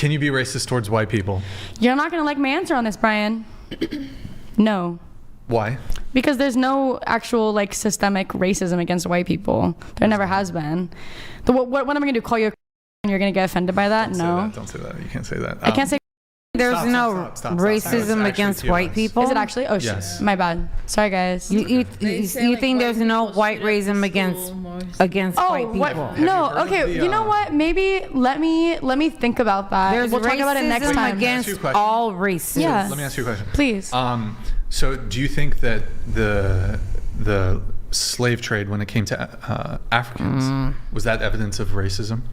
Can you be racist towards white people? You're not going to like my answer on this, Brian. No. Why? Because there's no actual like systemic racism against white people. There never has been. What am I going to do? Call you a and you're going to get offended by that? Don't say that. You can't say that. I can't say. There's no racism against white people. Is it actually? Oh, yes. shit. My bad. Sorry, guys. You think there's no white racism against white people? No. Okay. You know what? Maybe let me think about that. We'll talk about it next time. Against all races. Yeah. Let me ask you a question. Please. So do you think that the slave trade, when it came to Africans, was that evidence of racism?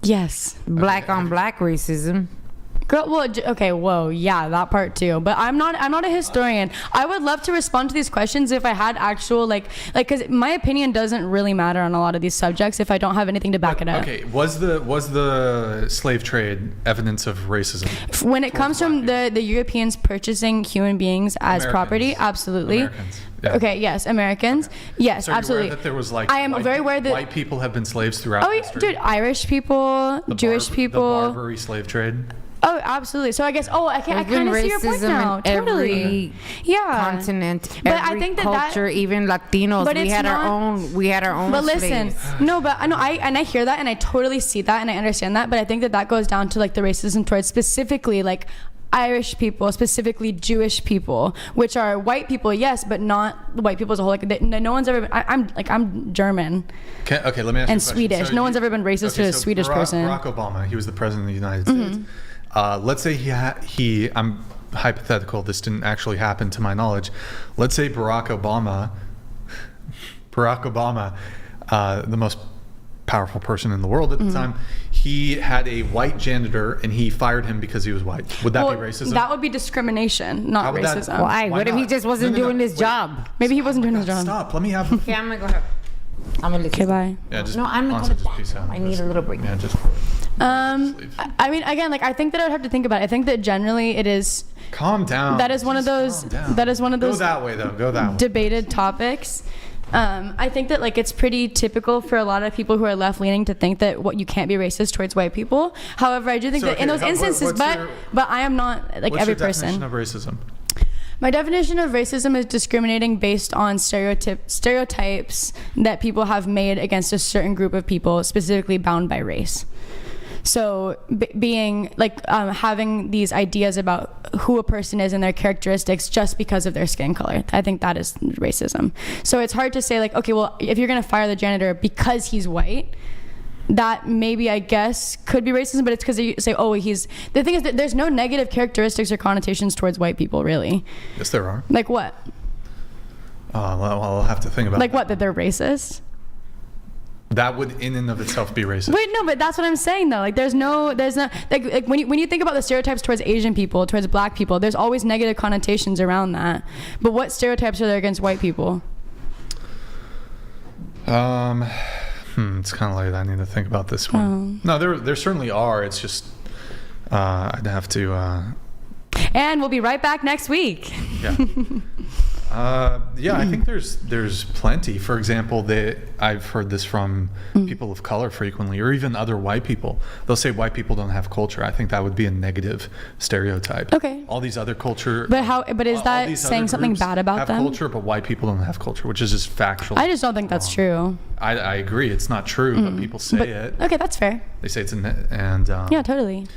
Yes. Black on black racism. Girl, well, okay, whoa, yeah, that part too. But I'm not a historian. I would love to respond to these questions if I had actual because my opinion doesn't really matter on a lot of these subjects if I don't have anything to back it up. Okay, was the slave trade evidence of racism? When it comes from the Europeans purchasing human beings as property, absolutely. Americans. Yeah. Okay, yes, Americans. Okay. Yes, so absolutely. That there was I am very aware that white people have been slaves throughout history. Dude, Irish people, Jewish people. The Barbary slave trade. Oh, absolutely. So I guess, I kind of see your point now. Totally. Yeah. Continent, but I think culture, even Latinos. But we had our own. But slaves. listen, no, but I hear that and I totally see that and I understand that. But I think that goes down to like the racism towards specifically like Irish people, specifically Jewish people, which are white people, yes, but not white people as a whole. Like no one's ever been. I'm German. Okay, let me ask you a question. Swedish. So no one's ever been racist to a Swedish person. Barack Obama, he was the president of the United States. Let's say I'm hypothetical. This didn't actually happen to my knowledge. Let's say Barack Obama, the most powerful person in the world at the time, he had a white janitor and he fired him because he was white. Would that be racism? That would be discrimination, not racism. Why? What if he just wasn't doing his job? Maybe he wasn't doing his job. Stop. Let me have. Okay, I'm gonna go ahead. I'm gonna listen. Okay, bye. Yeah, just, no, I'm not gonna. Peace out. I need a little break. Yeah, just. I mean, again, like I think that I would have to think about it. I think that generally it is. Calm down. That is one of those. That is one of those. Go that way, though. Go that way. Debated topics. I think that like it's pretty typical for a lot of people who are left leaning to think that you can't be racist towards white people. However, I do think that in those instances, but I am not like every person. What's your definition of racism? My definition of racism is discriminating based on stereotypes that people have made against a certain group of people, specifically bound by race. So being like having these ideas about who a person is and their characteristics just because of their skin color. I think that is racism. So it's hard to say like, okay, well, if you're going to fire the janitor because he's white, that maybe I guess could be racism, but it's because you say, the thing is that there's no negative characteristics or connotations towards white people, really. Yes, there are. Like what? Well, I'll have to think about like what, that they're racist? That would in and of itself be racist. Wait, no, but that's what I'm saying though. Like there's no like when you think about the stereotypes towards Asian people, towards black people, there's always negative connotations around that. But what stereotypes are there against white people? It's kind of late. I need to think about this one. No, there certainly are. It's just I'd have to. And we'll be right back next week. Yeah. I think there's plenty. For example, I've heard this from people of color frequently, or even other white people. They'll say white people don't have culture. I think that would be a negative stereotype. Okay. All these other culture. But is that saying something bad about them? Have culture, but white people don't have culture, which is just factual. I just don't think that's true. I agree. It's not true, but people say it. Okay, that's fair. They say it's yeah, totally.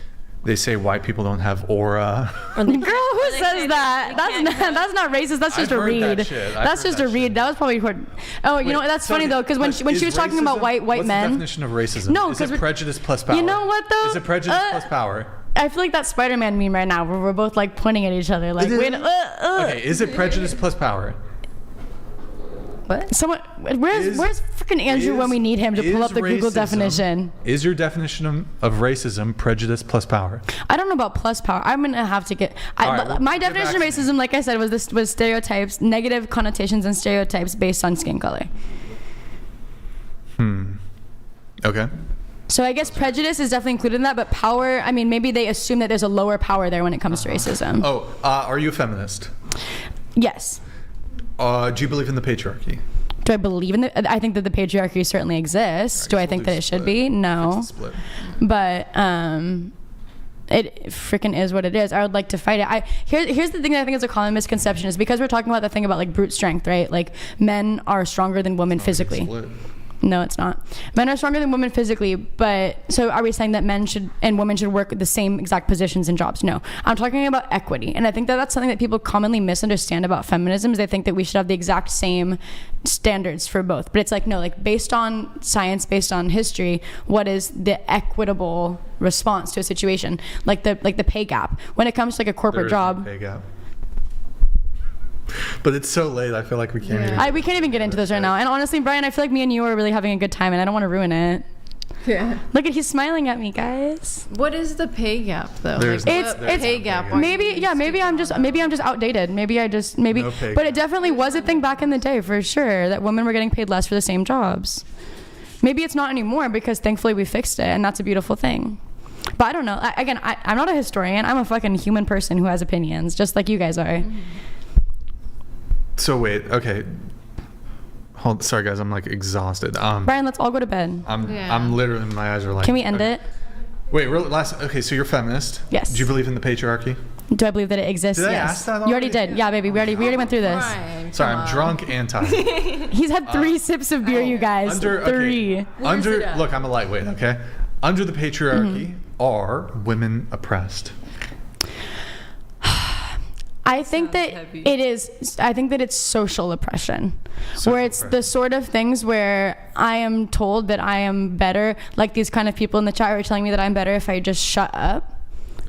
They say white people don't have aura. Girl, who says that? That's not racist. That's just a read. That's just a read. That was probably her. Oh, you know what? That's funny though, because when she was talking about white men. What's the definition of racism? No, is it prejudice plus power? You know what though? Is it prejudice plus power? I feel like that Spider-Man meme right now, where we're both like pointing at each other, like, wait. Okay, is it prejudice plus power? What? Where's freaking Andrew when we need him to pull up the Google definition? Is your definition of racism prejudice plus power? I don't know about plus power. I'm gonna have to get. My definition of racism, like I said, was stereotypes, negative connotations, and stereotypes based on skin color. Okay. So I guess prejudice is definitely included in that, but power, I mean, maybe they assume that there's a lower power there when it comes to racism. Are you a feminist? Yes. Do you believe in the patriarchy? Do I believe in I think that the patriarchy certainly exists. Do I think that it should be? No. Split. But it freaking is what it is. I would like to fight it. Here's the thing that I think is a common misconception is because we're talking about the thing about like brute strength, right? Like men are stronger than women physically. No, it's not. Men are stronger than women physically, but so are we saying that men should and women should work the same exact positions and jobs? No, I'm talking about equity, and I think that that's something that people commonly misunderstand about feminism. Is they think that we should have the exact same standards for both, but it's like no, like based on science, based on history, what is the equitable response to a situation? Like the pay gap when it comes to like a corporate job. Pay gap. But it's so late. I feel like we can't. We can't even get into this right now. And honestly, Brian, I feel like me and you are really having a good time, and I don't want to ruin it. Yeah. Look at he's smiling at me, guys. What is the pay gap though? There's It's pay gap. maybe I'm just outdated. But it definitely was a thing back in the day for sure that women were getting paid less for the same jobs. Maybe it's not anymore because thankfully we fixed it, and that's a beautiful thing. But I don't know. I'm not a historian. I'm a fucking human person who has opinions, just like you guys are. Mm-hmm. So wait, okay. Sorry guys, I'm like exhausted. Brian, let's all go to bed. I'm literally, my eyes are like. Can we end it? Wait, okay, so you're feminist. Yes. Do you believe in the patriarchy? Do I believe that it exists? Did I yes. ask that You already did. Yeah, baby. We already went through this. Brian, Sorry, I'm drunk and tired. He's had 3 sips of beer, you guys. 3. Look, I'm a lightweight, okay? Under the patriarchy, are women oppressed? I think that it is. I think that it's social oppression, where it's the sort of things where I am told that I am better. Like these kind of people in the chat are telling me that I'm better if I just shut up.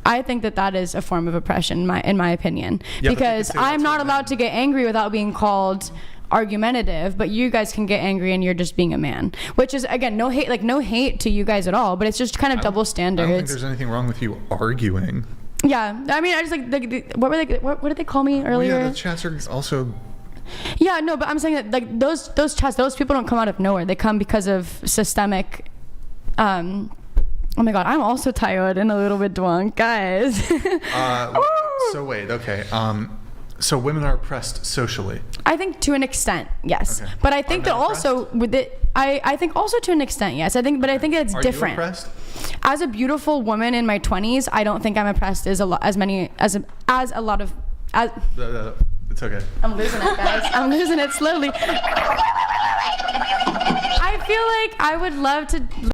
I think that that is a form of oppression, in my opinion, because I'm not allowed to get angry without being called argumentative, but you guys can get angry and you're just being a man, which is again no hate to you guys at all, but it's just kind of double standards. I don't think there's anything wrong with you arguing. Yeah, I mean, I just like what were they? What did they call me earlier? Well, yeah, the chats are also. Yeah, no, but I'm saying that like those chats, those people don't come out of nowhere. They come because of systemic. Oh my God, I'm also tired and a little bit drunk, guys. So wait, okay. So women are oppressed socially. I think to an extent, yes. Okay. But I think that also with it, I think also to an extent, yes. I think it's different. Are you oppressed? As a beautiful woman in my 20s, I don't think I'm oppressed as a lot of. It's okay. I'm losing it, guys. I'm losing it slowly. I feel like I would love to.